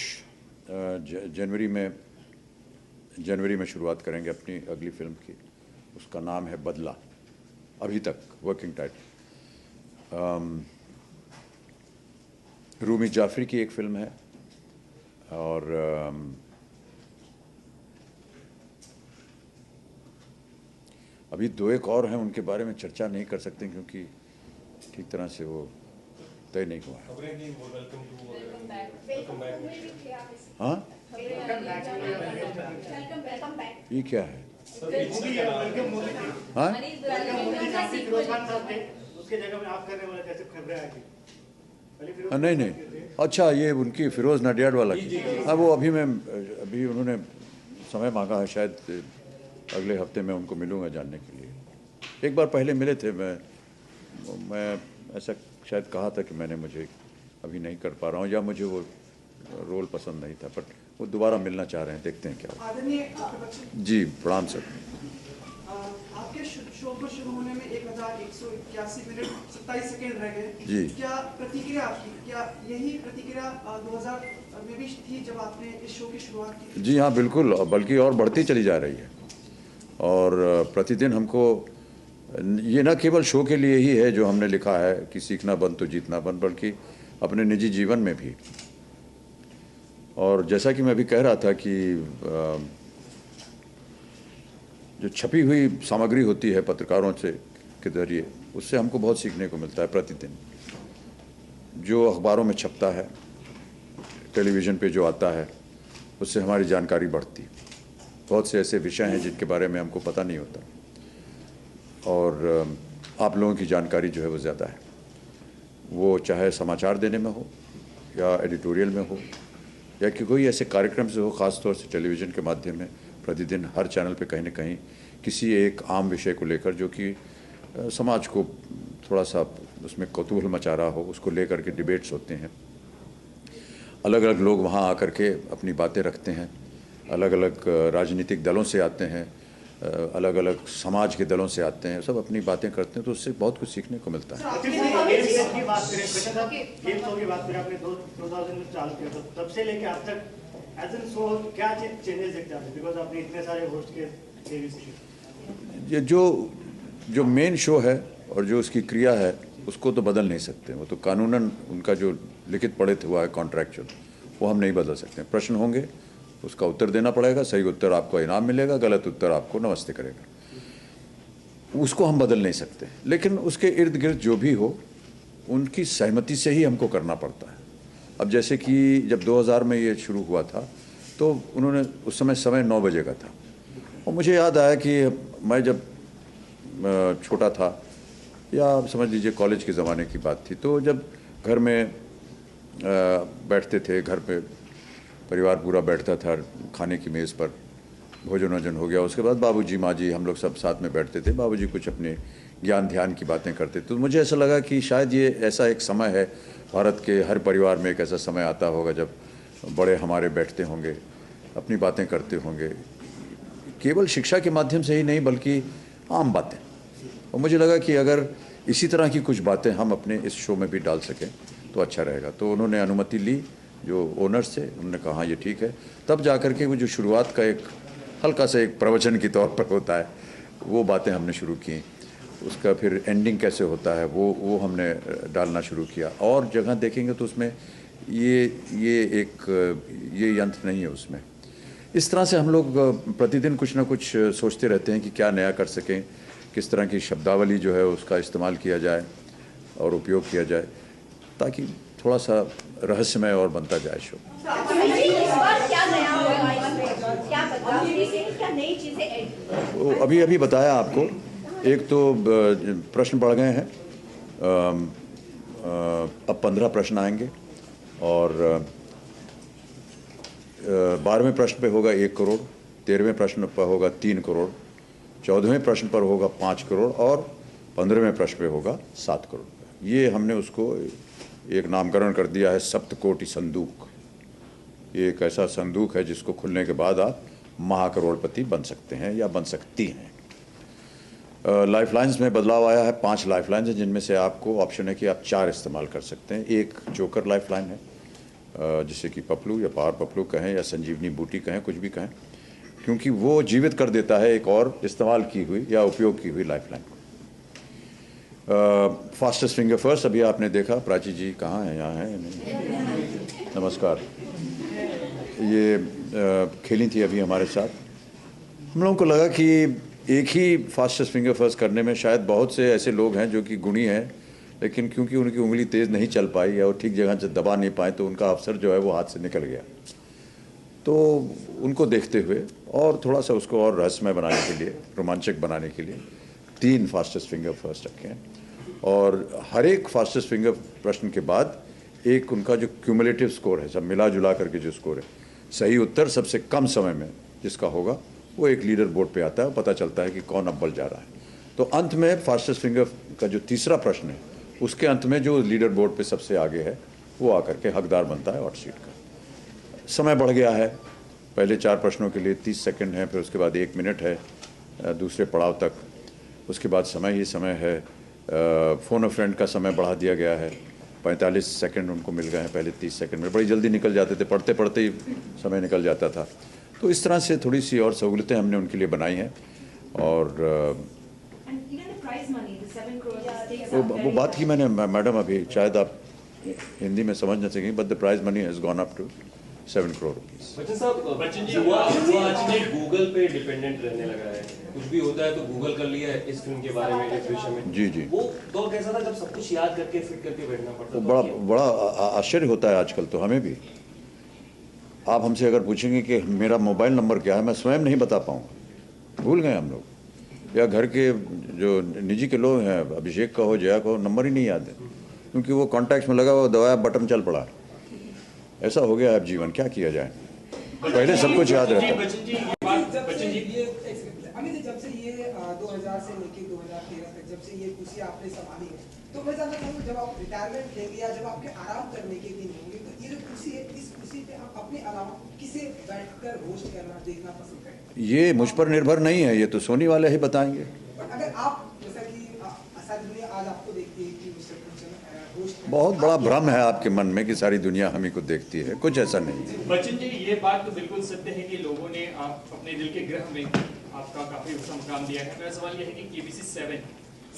जनवरी में शुरुआत करेंगे अपनी अगली फिल्म की, उसका नाम है बदला, अभी तक वर्किंग टाइटल। रूमी जाफरी की एक फिल्म है और अभी दो एक और हैं, उनके बारे में चर्चा नहीं कर सकते क्योंकि ठीक तरह से वो तय नहीं हुआ है। हाँ, ये क्या है? हाँ, नहीं नहीं, अच्छा ये उनकी फिरोज नडियाड वाला की। हाँ, वो अभी उन्होंने समय मांगा है, शायद अगले हफ्ते में उनको मिलूंगा जानने के लिए। एक बार पहले मिले थे, मैं ऐसा शायद कहा था कि मुझे अभी नहीं कर पा रहा हूँ या मुझे वो रोल पसंद नहीं था, बट वो दोबारा मिलना चाह रहे हैं, देखते हैं क्या होता है। जी प्रणाम सर। आपके शो को शुरू होने में 1181 मिनट 27 सेकंड रह गए जी। क्या प्रतिक्रिया आपकी, क्या यही प्रतिक्रिया 2000 में भी थी जब आपने इस शो की शुरुआत की? जी हाँ बिल्कुल, बल्कि और बढ़ती चली जा रही है। और प्रतिदिन हमको ये न केवल शो के लिए ही है जो हमने लिखा है कि सीखना बन तो जीतना बन, बल्कि अपने निजी जीवन में भी। और जैसा कि मैं अभी कह रहा था कि जो छपी हुई सामग्री होती है पत्रकारों से के जरिए, उससे हमको बहुत सीखने को मिलता है प्रतिदिन। जो अखबारों में छपता है, टेलीविज़न पे जो आता है, उससे हमारी जानकारी बढ़ती। बहुत से ऐसे विषय हैं जिनके बारे में हमको पता नहीं होता और आप लोगों की जानकारी जो है वो ज़्यादा है। वो चाहे समाचार देने में हो या एडिटोरियल में हो या कि कोई ऐसे कार्यक्रम से हो, ख़ास तौर से टेलीविज़न के माध्यम में प्रतिदिन हर चैनल पे कहीं न कहीं किसी एक आम विषय को लेकर, जो कि समाज को थोड़ा सा उसमें कौतूहल मचा रहा हो, उसको लेकर के डिबेट्स होते हैं। अलग अलग लोग वहाँ आकर के अपनी बातें रखते हैं, अलग अलग राजनीतिक दलों से आते हैं, अलग अलग समाज के दलों से आते हैं, सब अपनी बातें करते हैं, तो उससे बहुत कुछ सीखने को मिलता है। तब से लेके अब तक एज एन शो क्या चेंजेस देखते हैं, बिकॉज़ आपने इतने सारे होस्ट के ये जो मेन शो है और जो उसकी क्रिया है उसको तो बदल नहीं सकते, वो तो कानूनन उनका जो लिखित पढ़ित हुआ है कॉन्ट्रैक्चुअल, वो हम नहीं बदल सकते। प्रश्न होंगे, उसका उत्तर देना पड़ेगा, सही उत्तर आपको इनाम मिलेगा, गलत उत्तर आपको नमस्ते करेगा। उसको हम बदल नहीं सकते, लेकिन उसके इर्द गिर्द जो भी हो उनकी सहमति से ही हमको करना पड़ता है। अब जैसे कि जब 2000 में ये शुरू हुआ था तो उन्होंने उस समय 9 बजे का था और मुझे याद आया कि मैं जब छोटा था या समझ लीजिए कॉलेज के ज़माने की बात थी, तो जब घर में बैठते थे, घर पे परिवार पूरा बैठता था खाने की मेज़ पर, भोजन वोजन हो गया, उसके बाद बाबूजी माँ जी हम लोग सब साथ में बैठते थे, बाबूजी कुछ अपने ज्ञान ध्यान की बातें करते थे। तो मुझे ऐसा लगा कि शायद ये ऐसा एक समय है, भारत के हर परिवार में एक ऐसा समय आता होगा जब बड़े हमारे बैठते होंगे, अपनी बातें करते होंगे, केवल शिक्षा के माध्यम से ही नहीं बल्कि आम बातें। और मुझे लगा कि अगर इसी तरह की कुछ बातें हम अपने इस शो में भी डाल सकें तो अच्छा रहेगा। तो उन्होंने अनुमति ली जो ओनर्स थे, उन्होंने कहा हाँ ये ठीक है। तब जा कर के वो जो शुरुआत का एक हल्का सा एक प्रवचन की तौर पर होता है, वो बातें हमने शुरू की। उसका फिर एंडिंग कैसे होता है वो हमने डालना शुरू किया। और जगह देखेंगे तो उसमें ये यंत्र नहीं है उसमें। इस तरह से हम लोग प्रतिदिन कुछ ना कुछ सोचते रहते हैं कि क्या नया कर सकें, किस तरह की शब्दावली जो है उसका इस्तेमाल किया जाए और उपयोग किया जाए, ताकि थोड़ा सा रहस्यमय और बनता जाए शो। अभी बताया आपको। एक तो प्रश्न बढ़ गए हैं, अब 15 प्रश्न आएंगे और 12वें प्रश्न पे होगा 1 करोड़, 13वें प्रश्न पर होगा 3 करोड़, 14वें प्रश्न पर होगा 5 करोड़ और 15वें प्रश्न पे होगा 7 करोड़। ये हमने उसको एक नामकरण कर दिया है सप्तकोटि संदूक। ये एक ऐसा संदूक है जिसको खुलने के बाद आप महाकरोड़पति बन सकते हैं या बन सकती हैं। लाइफलाइंस में बदलाव आया है, 5 लाइफलाइंस हैं जिनमें से आपको ऑप्शन है कि आप 4 इस्तेमाल कर सकते हैं। एक जोकर लाइफलाइन है, जिसे कि पपलू या पावर पपलू कहें या संजीवनी बूटी कहें, कुछ भी कहें, क्योंकि वो जीवित कर देता है एक और इस्तेमाल की हुई या उपयोग की हुई लाइफलाइन। फास्टेस्ट फिंगर फर्स्ट अभी आपने देखा, प्राची जी कहाँ हैं, यहाँ हैं नहीं? नमस्कार। ये खेली थी अभी हमारे साथ। हम लोगों को लगा कि एक ही फास्टेस्ट फिंगर फर्स्ट करने में शायद बहुत से ऐसे लोग हैं जो कि गुणी हैं, लेकिन क्योंकि उनकी उंगली तेज़ नहीं चल पाई या वो ठीक जगह से दबा नहीं पाए तो उनका अवसर जो है वो हाथ से निकल गया। तो उनको देखते हुए और थोड़ा सा उसको और रहस्यमय बनाने के लिए, रोमांचक बनाने के लिए 3 फास्टेस्ट फिंगर फर्स्ट रखे हैं और हर एक फास्टेस्ट फिंगर प्रश्न के बाद एक उनका जो क्यूमुलेटिव स्कोर है, सब मिला जुला करके जो स्कोर है, सही उत्तर सबसे कम समय में जिसका होगा वो एक लीडर बोर्ड पे आता है, पता चलता है कि कौन अव्वल जा रहा है। तो अंत में फास्टेस्ट फिंगर का जो तीसरा प्रश्न है उसके अंत में जो लीडर बोर्ड पे सबसे आगे है वो आकर के हकदार बनता है हॉट सीट का। समय बढ़ गया है, पहले 4 प्रश्नों के लिए 30 सेकंड है, फिर उसके बाद 1 मिनट है दूसरे पड़ाव तक, उसके बाद समय ही समय है। फ़ोन अ फ्रेंड का समय बढ़ा दिया गया है, 45 सेकंड उनको मिल गए हैं, पहले 30 सेकंड में बड़ी जल्दी निकल जाते थे, पढ़ते पढ़ते ही समय निकल जाता था। तो इस तरह से थोड़ी सी और सहूलतें हमने उनके लिए बनाई हैं और वो बात की मैंने मैडम अभी, शायद आप हिंदी में समझ न सकें, but the prize money has gone up to 7 crore rupees. Bachchan साहब, युवा आजकल गूगल पे डिपेंडेंट रहने लगा है, कुछ भी होता है तो गूगल कर लिया है इस फिल्म के बारे में, इस विषय में। जी जी। वो दौर कैसा था जब सब कुछ याद करके फिट करके बैठना पड़ता था? बड़ा आश्चर्य होता है आजकल तो हमें भी। आप हमसे अगर पूछेंगे कि मेरा मोबाइल नंबर क्या है, मैं स्वयं नहीं बता पाऊँगा, भूल गए हम लोग। या घर के जो निजी के लोग हैं, अभिषेक का हो, जया का हो, नंबर ही नहीं याद है क्योंकि वो कॉन्टैक्ट्स में लगा हुआ, दबाया बटन चल पड़ा। ऐसा हो गया है जीवन, क्या किया जाए। पहले सब कुछ याद रहता। जब से ये 2000 से लेके 2013 तक जब से ये कुर्सी आपने संभाली है, तो मैं जानना चाहूँगा जब आप रिटायरमेंट लेंगे या जब आपके आराम करने के दिन होंगे, तो ये जो कुर्सी है, इस कुर्सी पे आप अपने अलावा किसे बैठकर होस्ट करना देखना पसंद करें? ये मुझ पर निर्भर नहीं है, ये तो सोनी वाले ही बताएंगे। अगर आप जैसा कि सारी दुनिया आज आपको देखती है कि मिस्टर बच्चन होस्ट, बहुत बड़ा भ्रम है आपके मन में कि सारी दुनिया हम ही को देखती है, कुछ ऐसा नहीं है। बच्चन जी, ये बात तो बिल्कुल सत्य है कि लोगों ने आप अपने दिल के ग्रह में आपका काफी ऊंचा मुकाम दिया है। मेरा सवाल यह है कि KBC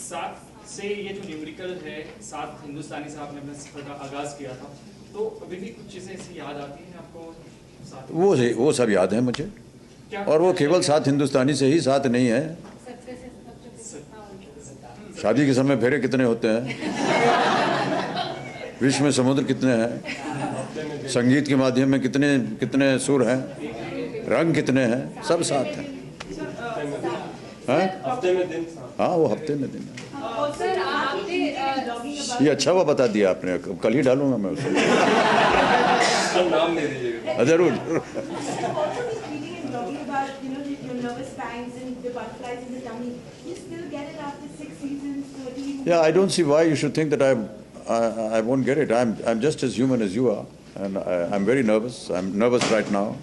7 से ये जो न्यूमेरिकल है, 7 हिंदुस्तानी से आपने अपने सफर का आगाज किया था, तो अभी भी कुछ चीजें ऐसी याद आती हैं आपको? वो सब याद है मुझे, और वो केवल 7 हिंदुस्तानी से ही 7 नहीं है। शादी के समय फेरे कितने होते हैं, विश्व में समुद्र कितने हैं, संगीत के माध्यम में कितने सुर हैं, रंग कितने हैं, सब 7 हैं। हफ्ते में दिन। हाँ, वो हफ्ते में दिन। ये अच्छा हुआ बता दिया आपने, कल ही डालूंगा मैं उसे। नाम दे दीजिएगा। जरूर। Yeah, I don't see why you should think that I won't get it. I'm just as human as you are, and I'm very nervous. I'm nervous right now,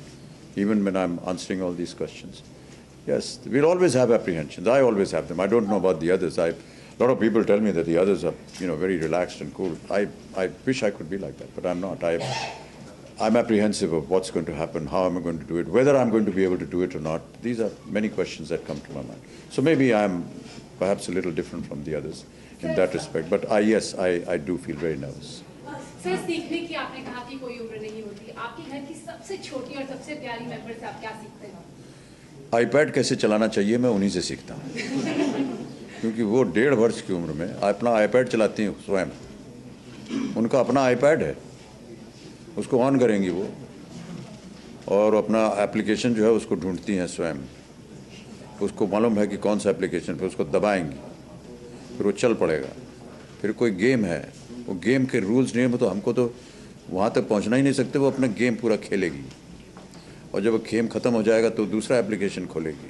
even when I'm answering all these questions. Yes, we'll always have apprehensions. I always have them. I don't know about the others. A lot of people tell me that the others are, very relaxed and cool. I wish I could be like that, but I'm not. I'm apprehensive of what's going to happen, how am I going to do it, whether I'm going to be able to do it or not. These are many questions that come to my mind. So maybe I'm perhaps a little different from the others in that respect. But yes, I do feel very nervous. Sir, सीखने की आपने कहा कि कोई उम्र नहीं होती। आपके घर की सबसे छोटी और सबसे प्यारी मेंबर से आप क्या सीखते हैं? iPad कैसे चलाना चाहिए मैं उन्हीं से सीखता हूँ, क्योंकि वो 1.5 वर्ष की उम्र में अपना iPad चलाती हैं स्वयं। उनका अपना iPad है, उसको ऑन करेंगी वो, और अपना एप्लीकेशन जो है उसको ढूंढती हैं स्वयं। उसको मालूम है कि कौन सा एप्लीकेशन, फिर उसको दबाएंगी, फिर वो चल पड़ेगा। फिर कोई गेम है, वो गेम के रूल्स नियम तो हमको तो वहाँ तक पहुँचना ही नहीं सकते, वो अपना गेम पूरा खेलेगी, और जब वो गेम ख़त्म हो जाएगा तो दूसरा एप्लीकेशन खोलेगी।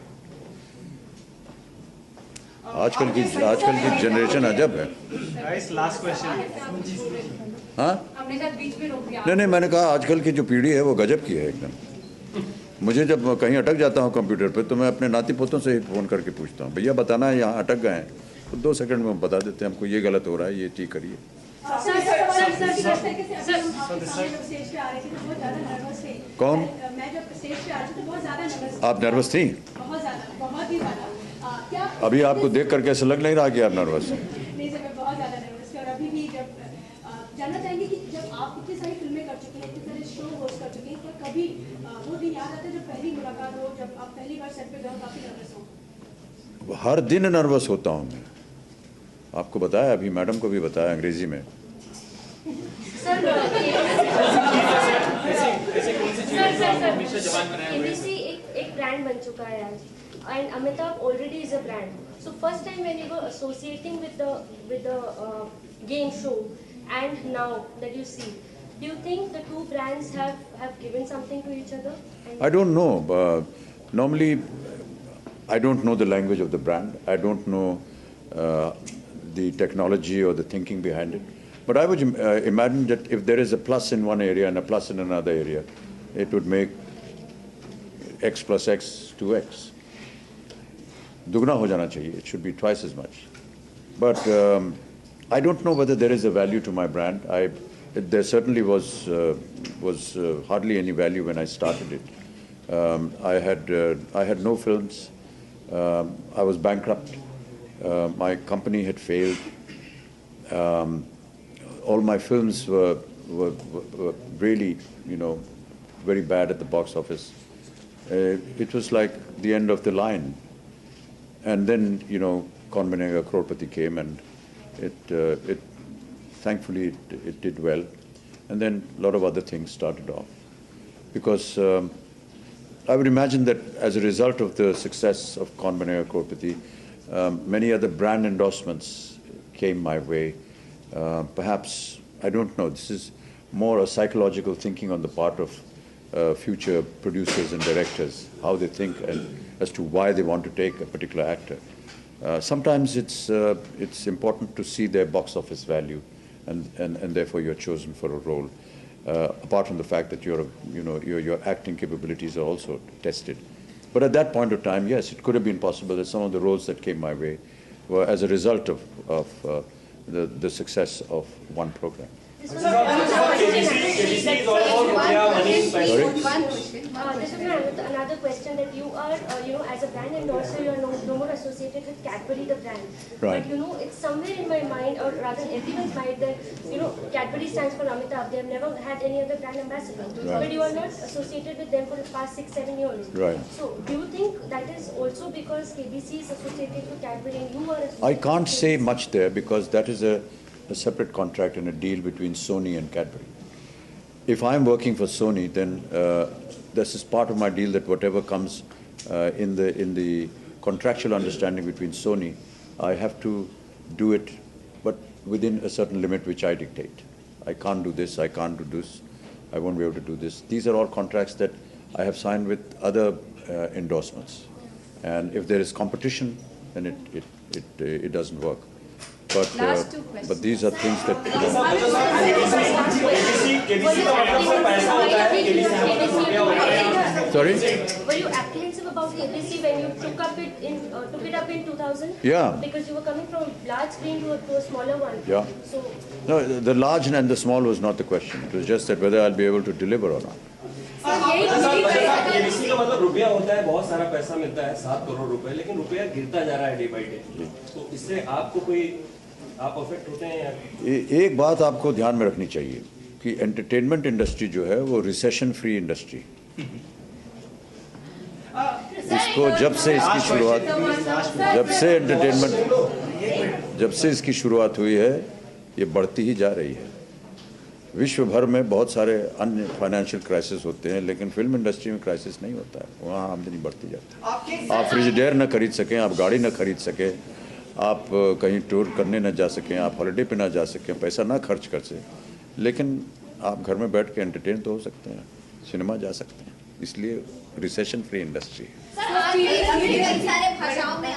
आजकल की जनरेशन अजब है। Last question. हाँ, नहीं, मैंने कहा आजकल की जो पीढ़ी है वो गजब की है एकदम। मुझे जब कहीं अटक जाता हूँ कंप्यूटर पे तो मैं अपने नाती पोतों से ही फ़ोन करके पूछता हूँ, भैया बताना है यहाँ अटक गए हैं, तो 2 सेकंड में बता देते हैं हमको ये गलत हो रहा है, ये ठीक करिए। कौन? आप नर्वस थी? अभी आपको देख कर कैसे लग नहीं रहा कि आप नर्वस हैं? रहे हो, काफी नर्वस हो? हर दिन नर्वस होता हूँ मैं, आपको बताया, अभी मैडम को भी बताया अंग्रेजी में। सर केबीसी एक ब्रांड बन चुका है आज, and Amitabh already is a brand. So first time when you were associating with the game show, and now that you see, do you think the two brands have given something to each other? I don't know. Normally, I don't know the language of the brand. I don't know the technology or the thinking behind it. But I would imagine that if there is a plus in one area and a plus in another area, it would make X plus X 2X. Dugna ho jana chahiye. It should be twice as much. But I don't know whether there is a value to my brand. There certainly was hardly any value when I started it. I had no films. I was bankrupt. My company had failed. All my films were really, very bad at the box office. It was like the end of the line. And then, Kaun Banega Crorepati came, and thankfully it did well. And then a lot of other things started off. Because I would imagine that as a result of the success of Kaun Banega Crorepati, many other brand endorsements came my way. Perhaps, I don't know, this is more a psychological thinking on the part of future producers and directors, how they think and as to why they want to take a particular actor. Sometimes it's important to see their box office value, and therefore you're chosen for a role. Apart from the fact that your acting capabilities are also tested. But at that point of time, yes, it could have been possible that some of the roles that came my way were as a result of the success of one program. This is another question that you are, as a brand endorser, you are no more associated with Cadbury, the brand. Right. But it's somewhere in my mind, or rather in everyone's mind, that Cadbury stands for Amitabh. They have never had any other brand ambassador. Right. But you are not associated with them for the past 6-7 years. Right. So do you think that is also because KBC is associated with Cadbury and you are associated? I can't say much there because that is a separate contract and a deal between Sony and Cadbury. If I'm working for Sony, then this is part of my deal that whatever comes in the contractual understanding between Sony, I have to do it, but within a certain limit which I dictate. I can't do this, I can't do this, I won't be able to do this. These are all contracts that I have signed with other endorsements. And if there is competition, then it doesn't work. But these are things that... Sorry? Were you apprehensive about KBC when you took it up in 2000? Yeah. Because you were coming from a large screen to a smaller one. Yeah. So, No, the large and the small was not the question. It was just that whether I'll be able to deliver or not. KBC का मतलब रुपया होता है, बहुत सारा पैसा मिलता है, 7 करोड़ रुपए, लेकिन रुपया गिरता जा रहा है डे बाय डे। तो इससे आपको कोई आप अफेक्ट होते हैं या? एक बात आपको ध्यान में रखनी चाहिए कि एंटरटेनमेंट इंडस्ट्री जो है वो रिसेशन फ्री इंडस्ट्री। इसको जब से इसकी शुरुआत हुई है, ये बढ़ती ही जा रही है। विश्व भर में बहुत सारे अन्य फाइनेंशियल क्राइसिस होते हैं, लेकिन फिल्म इंडस्ट्री में क्राइसिस नहीं होता है, वहाँ आमदनी बढ़ती जाती है। आप फ्रिजडेयर न खरीद सकें, आप गाड़ी न खरीद सकें, आप कहीं टूर करने न जा सकें, आप हॉलिडे पे न जा सकें, पैसा ना खर्च कर सकें, लेकिन आप घर में बैठ के एंटरटेन तो हो सकते हैं, सिनेमा जा सकते हैं। इसलिए रिसेशन फ्री इंडस्ट्री है। कई सारे भाषाओं में आ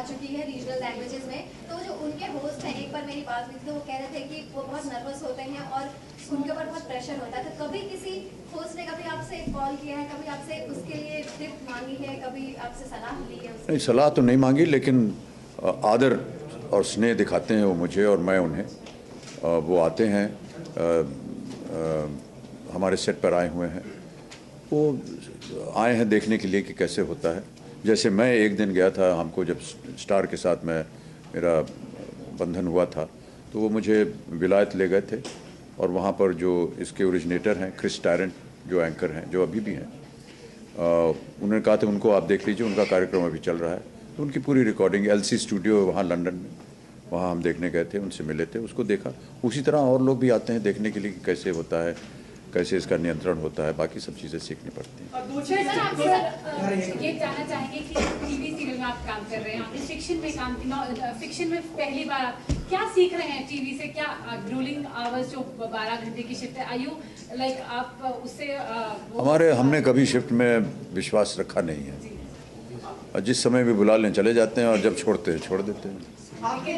चुकी है, रीजनल लैंग्वेजेस में। तो जो उनके होस्ट हैं, एक बार मेरी बात हुई थी तो वो कह रहे थे कि वो बहुत नर्वस होते हैं और उनके ऊपर बहुत प्रेशर होता है। तो कभी किसी होस्ट ने कभी आपसे कॉल किया है, कभी आपसे उसके लिए टिप मांगी है, कभी आपसे सलाह ली है? नहीं, सलाह तो नहीं मांगी, लेकिन आदर और स्नेह दिखाते हैं वो मुझे और मैं उन्हें। वो आते हैं, हमारे सेट पर आए हुए हैं, वो आए हैं देखने के लिए कि कैसे होता है। जैसे मैं एक दिन गया था, हमको जब स्टार के साथ मेरा बंधन हुआ था, तो वो मुझे विलायत ले गए थे और वहाँ पर जो इसके ओरिजिनेटर हैं क्रिस टायरेंट, जो एंकर हैं, जो अभी भी हैं, उन्होंने कहा था उनको आप देख लीजिए, उनका कार्यक्रम अभी चल रहा है। तो उनकी पूरी रिकॉर्डिंग LC स्टूडियो वहाँ लंदन में, वहाँ हम देखने गए थे, उनसे मिले थे, उसको देखा। उसी तरह और लोग भी आते हैं देखने के लिए कि कैसे होता है, कैसे इसका नियंत्रण होता है, बाकी सब चीज़ें सीखनी पड़ती हैं। ये जानना चाहेंगे कि टीवी सीरियल में आप काम कर रहे हैं, आपने फिक्शन में पहली बार आप क्या सीख रहे हैं टीवी से? क्या रूलिंग आवर्स जो 12 घंटे की शिफ्ट है, आयु लाइक आप उससे हमने कभी शिफ्ट में विश्वास रखा नहीं है, और जिस समय भी बुला लें चले जाते हैं, और जब छोड़ते हैं छोड़ देते हैं। आपके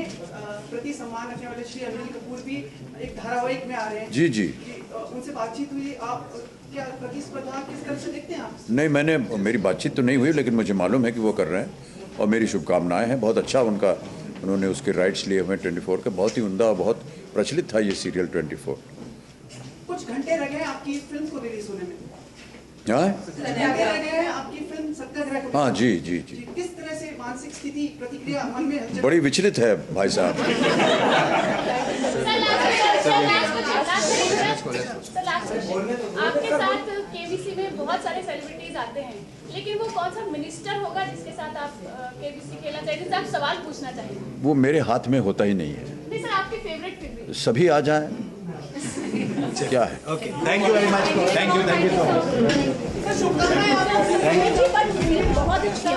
प्रति सम्मान रखने वाले श्री अनिल कपूर भी एक धारावाहिक में आ रहे हैं। जी जी, उनसे बातचीत हुई, आप क्या प्रतिस्पर्धा किस तरह से देखते हैं आप? नहीं, मेरी बातचीत तो नहीं हुई, लेकिन मुझे मालूम है कि वो कर रहे हैं, और मेरी शुभकामनाएं हैं। बहुत अच्छा उन्होंने उसके राइट्स लिए हुए 24 के, बहुत ही उम्दा, बहुत प्रचलित था ये सीरियल 24। कुछ घंटे रह गए आपकी फिल्म को रिलीज होने में। आपकी फिल्म सत्याग्रह को। हाँ जी जी जी। किस तरह से मानसिक स्थिति, प्रतिक्रिया मन में बड़ी विचलित है भाई साहब। आपके साथ केबीसी में बहुत सारे सेलिब्रिटीज आते हैं, लेकिन वो कौन सा मिनिस्टर होगा जिसके साथ आप केबीसी खेलना चाहिए, जिससे आप सवाल पूछना चाहिए? वो मेरे हाथ में होता ही नहीं है। नहीं सर, आपके फेवरेट फिर भी सभी आ जाएं, क्या है। Okay, thank you very much. Thank you बहुत अच्छी है